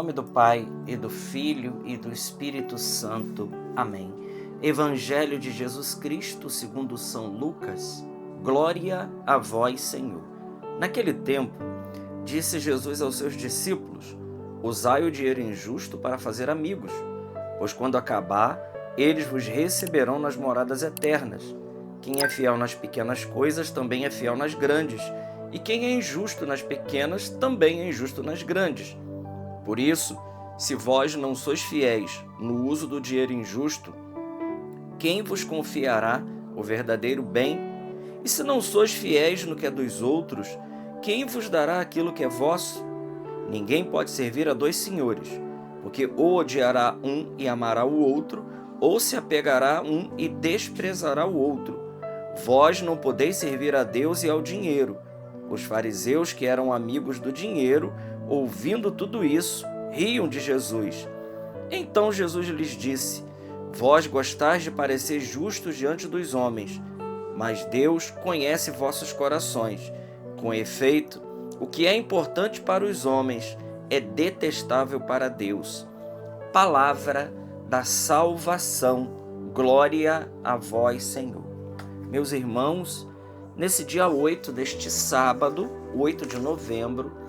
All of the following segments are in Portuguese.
nome do Pai, e do Filho, e do Espírito Santo. Amém. Evangelho de Jesus Cristo, segundo São Lucas. Glória a vós, Senhor. Naquele tempo, disse Jesus aos seus discípulos: usai o dinheiro injusto para fazer amigos, pois quando acabar, eles vos receberão nas moradas eternas. Quem é fiel nas pequenas coisas também é fiel nas grandes, e quem é injusto nas pequenas também é injusto nas grandes. Por isso, se vós não sois fiéis no uso do dinheiro injusto, quem vos confiará o verdadeiro bem? E se não sois fiéis no que é dos outros, quem vos dará aquilo que é vosso? Ninguém pode servir a dois senhores, porque ou odiará um e amará o outro, ou se apegará a um e desprezará o outro. Vós não podeis servir a Deus e ao dinheiro. Os fariseus, que eram amigos do dinheiro, ouvindo tudo isso, riam de Jesus. Então Jesus lhes disse: vós gostais de parecer justos diante dos homens, mas Deus conhece vossos corações. Com efeito, o que é importante para os homens é detestável para Deus. Palavra da salvação. Glória a vós, Senhor. Meus irmãos, nesse dia 8 deste sábado, 8 de novembro,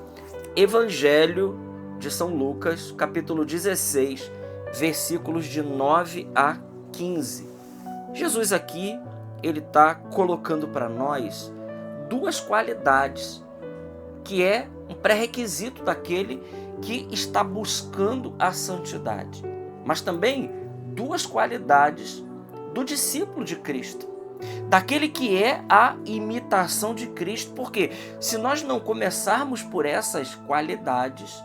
Evangelho de São Lucas, capítulo 16, versículos de 9 a 15. Jesus aqui, ele está colocando para nós duas qualidades, que é um pré-requisito daquele que está buscando a santidade, mas também duas qualidades do discípulo de Cristo, daquele que é a imitação de Cristo, porque se nós não começarmos por essas qualidades,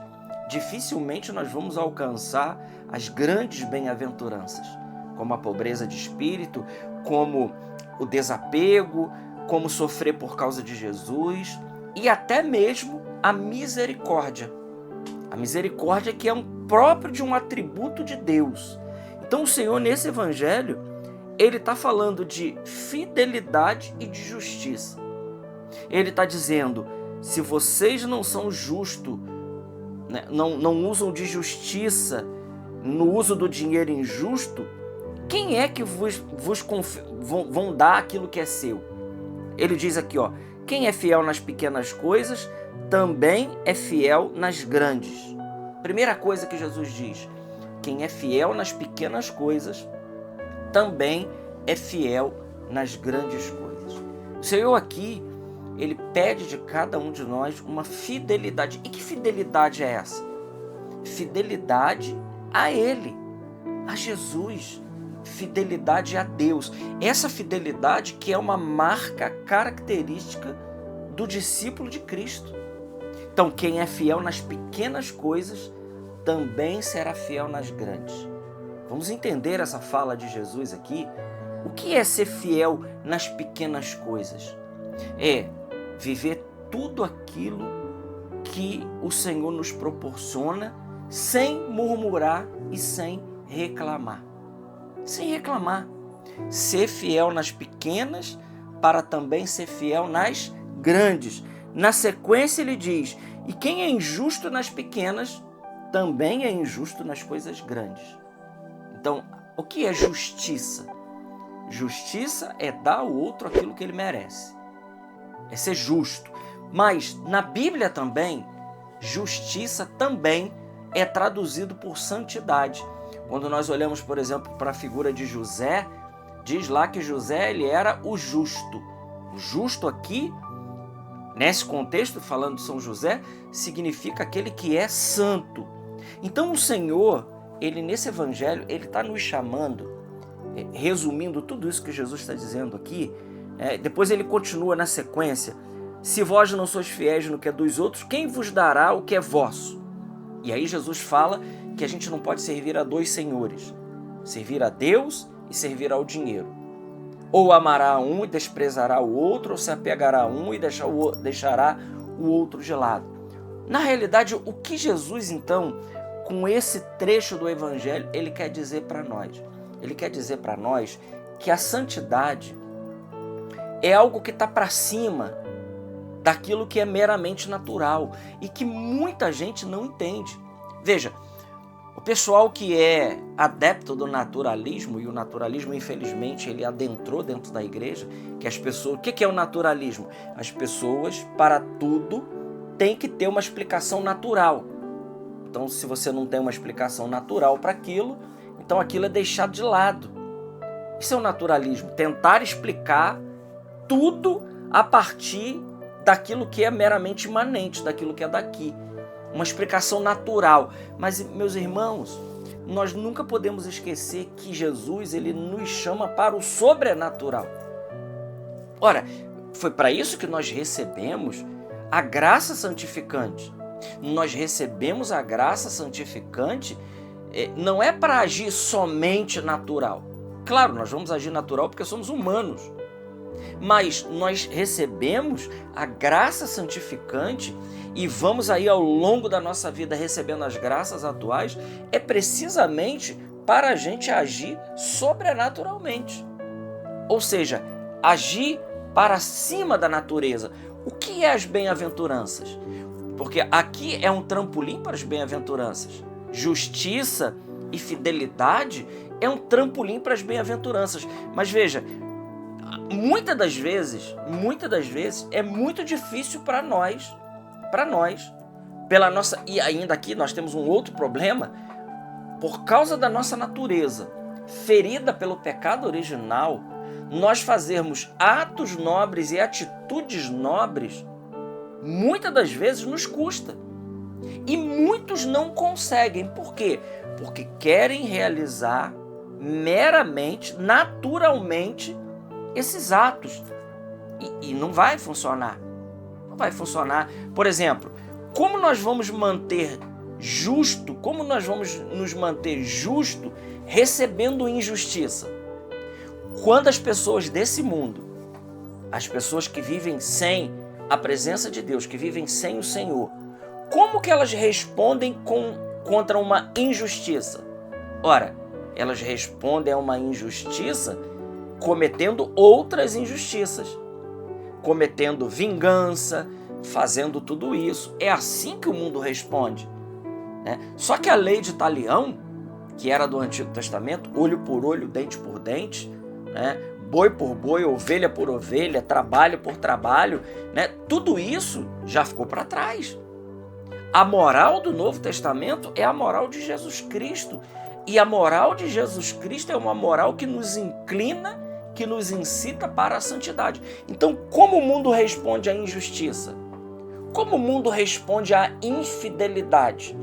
dificilmente nós vamos alcançar as grandes bem-aventuranças, como a pobreza de espírito, como o desapego, como sofrer por causa de Jesus e até mesmo a misericórdia. A misericórdia que é um próprio de um atributo de Deus. Então o Senhor, nesse evangelho, ele está falando de fidelidade e de justiça. Ele está dizendo: se vocês não são justos, né, não usam de justiça no uso do dinheiro injusto, quem é que vão dar aquilo que é seu? Ele diz aqui, ó, quem é fiel nas pequenas coisas, também é fiel nas grandes. Primeira coisa que Jesus diz: quem é fiel nas pequenas coisas, também é fiel nas grandes coisas. O Senhor aqui, ele pede de cada um de nós uma fidelidade. E que fidelidade é essa? Fidelidade a Ele, a Jesus, fidelidade a Deus. Essa fidelidade que é uma marca característica do discípulo de Cristo. Então, quem é fiel nas pequenas coisas, também será fiel nas grandes. Vamos entender essa fala de Jesus aqui. O que é ser fiel nas pequenas coisas? É viver tudo aquilo que o Senhor nos proporciona sem murmurar e sem reclamar. Sem reclamar. Ser fiel nas pequenas para também ser fiel nas grandes. Na sequência ele diz: e quem é injusto nas pequenas, também é injusto nas coisas grandes. Então, o que é justiça? Justiça é dar ao outro aquilo que ele merece. É ser justo. Mas, na Bíblia também, justiça também é traduzido por santidade. Quando nós olhamos, por exemplo, para a figura de José, diz lá que José ele era o justo. O justo aqui, nesse contexto, falando de São José, significa aquele que é santo. Então, o Senhor, ele nesse evangelho, ele está nos chamando, resumindo tudo isso que Jesus está dizendo aqui, depois ele continua na sequência: se vós não sois fiéis no que é dos outros, quem vos dará o que é vosso? E aí Jesus fala que a gente não pode servir a dois senhores, servir a Deus e servir ao dinheiro. Ou amará um e desprezará o outro, ou se apegará a um e deixará o outro de lado. Na realidade, o que Jesus, então, com esse trecho do Evangelho, ele quer dizer para nós? Ele quer dizer para nós que a santidade é algo que está para cima daquilo que é meramente natural e que muita gente não entende. Veja, o pessoal que é adepto do naturalismo, e o naturalismo, infelizmente, ele adentrou dentro da igreja, que as pessoas... O que é o naturalismo? As pessoas, para tudo, têm que ter uma explicação natural. Então, se você não tem uma explicação natural para aquilo, então aquilo é deixado de lado. Isso é o naturalismo, tentar explicar tudo a partir daquilo que é meramente imanente, daquilo que é daqui. Uma explicação natural. Mas, meus irmãos, nós nunca podemos esquecer que Jesus, ele nos chama para o sobrenatural. Ora, foi para isso que nós recebemos a graça santificante. Nós recebemos a graça santificante, não é para agir somente natural. Claro, nós vamos agir natural porque somos humanos. Mas nós recebemos a graça santificante e vamos aí ao longo da nossa vida recebendo as graças atuais, é precisamente para a gente agir sobrenaturalmente. Ou seja, agir para cima da natureza. O que é as bem-aventuranças? Porque aqui é um trampolim para as bem-aventuranças. Justiça e fidelidade é um trampolim para as bem-aventuranças. Mas veja, muitas das vezes é muito difícil para nós, pela nossa... E ainda aqui nós temos um outro problema, por causa da nossa natureza ferida pelo pecado original, nós fazermos atos nobres e atitudes nobres, muitas das vezes nos custa. E muitos não conseguem. Por quê? Porque querem realizar meramente, naturalmente, esses atos. E não vai funcionar. Não vai funcionar. Por exemplo, como nós vamos manter justo, como nós vamos nos manter justo recebendo injustiça? Quando as pessoas desse mundo, as pessoas que vivem sem a presença de Deus, que vivem sem o Senhor, como que elas respondem contra uma injustiça? Ora, elas respondem a uma injustiça cometendo outras injustiças, cometendo vingança, fazendo tudo isso. É assim que o mundo responde, né? Só que a lei de Talião, que era do Antigo Testamento, olho por olho, dente por dente, né? Boi por boi, ovelha por ovelha, trabalho por trabalho, né? Tudo isso já ficou para trás. A moral do Novo Testamento é a moral de Jesus Cristo. E a moral de Jesus Cristo é uma moral que nos inclina, que nos incita para a santidade. Então, como o mundo responde à injustiça? Como o mundo responde à infidelidade?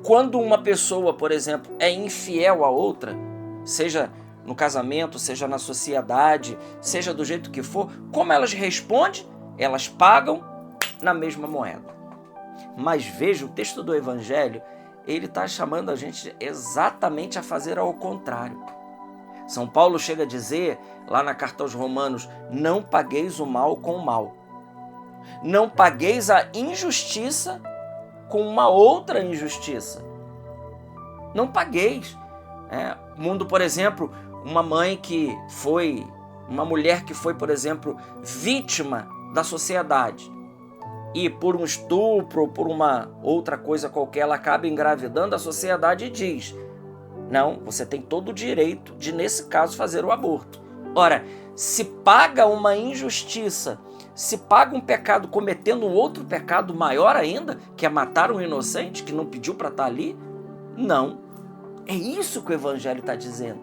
Quando uma pessoa, por exemplo, é infiel a outra, seja no casamento, seja na sociedade, seja do jeito que for, como elas respondem? Elas pagam na mesma moeda. Mas veja, o texto do Evangelho, ele está chamando a gente exatamente a fazer ao contrário. São Paulo chega a dizer, lá na carta aos Romanos, não pagueis o mal com o mal. Não pagueis a injustiça com uma outra injustiça. Não pagueis. O mundo, por exemplo, uma mulher que foi, por exemplo, vítima da sociedade, e por um estupro ou por uma outra coisa qualquer, ela acaba engravidando, a sociedade diz, não, você tem todo o direito de, nesse caso, fazer o aborto. Ora, se paga uma injustiça, se paga um pecado cometendo um outro pecado maior ainda, que é matar um inocente que não pediu para estar ali, não. É isso que o Evangelho está dizendo.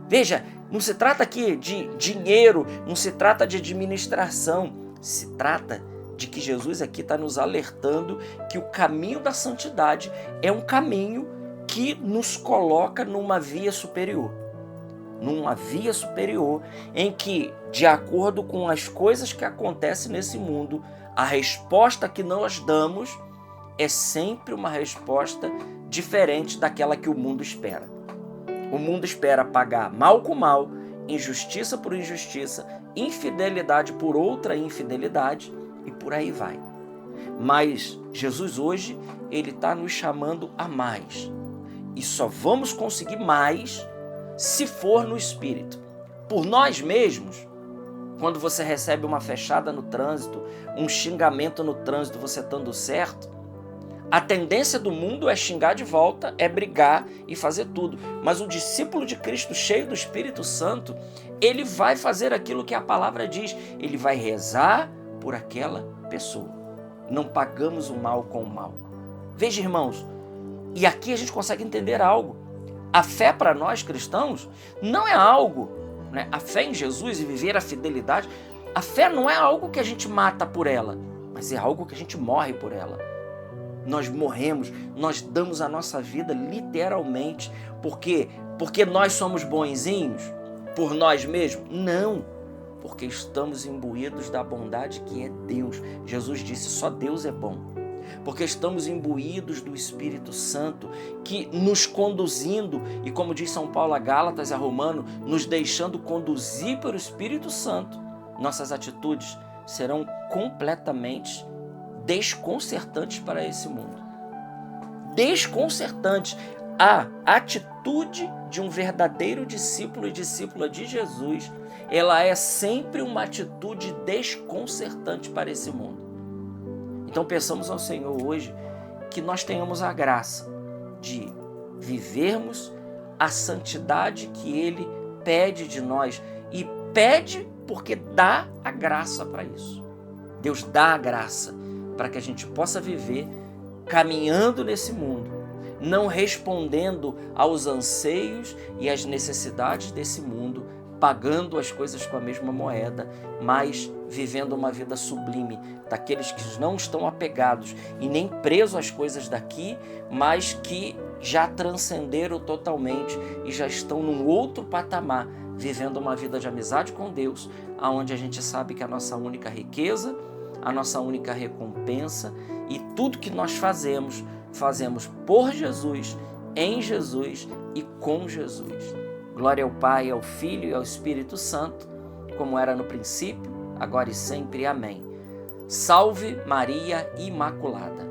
Veja, não se trata aqui de dinheiro, não se trata de administração, se trata de que Jesus aqui está nos alertando que o caminho da santidade é um caminho que nos coloca numa via superior. Numa via superior em que, de acordo com as coisas que acontecem nesse mundo, a resposta que nós damos é sempre uma resposta diferente daquela que o mundo espera. O mundo espera pagar mal com mal, injustiça por injustiça, infidelidade por outra infidelidade, e por aí vai. Mas Jesus hoje, ele está nos chamando a mais. E só vamos conseguir mais se for no Espírito. Por nós mesmos, quando você recebe uma fechada no trânsito, um xingamento no trânsito, você estando certo, A tendência do mundo é xingar de volta, é brigar e fazer tudo. Mas o discípulo de Cristo, cheio do Espírito Santo, ele vai fazer aquilo que a palavra diz. Ele vai rezar por aquela pessoa. Não pagamos o mal com o mal. Veja, irmãos, e aqui a gente consegue entender algo. A fé para nós cristãos não é algo, né? A fé em Jesus e viver a fidelidade, a fé não é algo que a gente mata por ela, mas é algo que a gente morre por ela. Nós morremos, nós damos a nossa vida literalmente. Por quê? Porque nós somos bonzinhos? Por nós mesmos? Não, porque estamos imbuídos da bondade que é Deus. Jesus disse, só Deus é bom. Porque estamos imbuídos do Espírito Santo, que nos conduzindo, e como diz São Paulo a Gálatas e a Romano, nos deixando conduzir pelo Espírito Santo, nossas atitudes serão completamente desconcertantes para esse mundo. Desconcertantes. A atitude de um verdadeiro discípulo e discípula de Jesus, ela é sempre uma atitude desconcertante para esse mundo. Então peçamos ao Senhor hoje que nós tenhamos a graça de vivermos a santidade que Ele pede de nós, e pede porque dá a graça para isso. Deus dá a graça para que a gente possa viver caminhando nesse mundo, não respondendo aos anseios e às necessidades desse mundo, pagando as coisas com a mesma moeda, mas vivendo uma vida sublime, daqueles que não estão apegados e nem presos às coisas daqui, mas que já transcenderam totalmente e já estão num outro patamar, vivendo uma vida de amizade com Deus, aonde a gente sabe que a nossa única riqueza, a nossa única recompensa, e tudo que nós fazemos por Jesus, em Jesus e com Jesus. Glória ao Pai, ao Filho e ao Espírito Santo, como era no princípio, agora e sempre. Amém. Salve Maria Imaculada.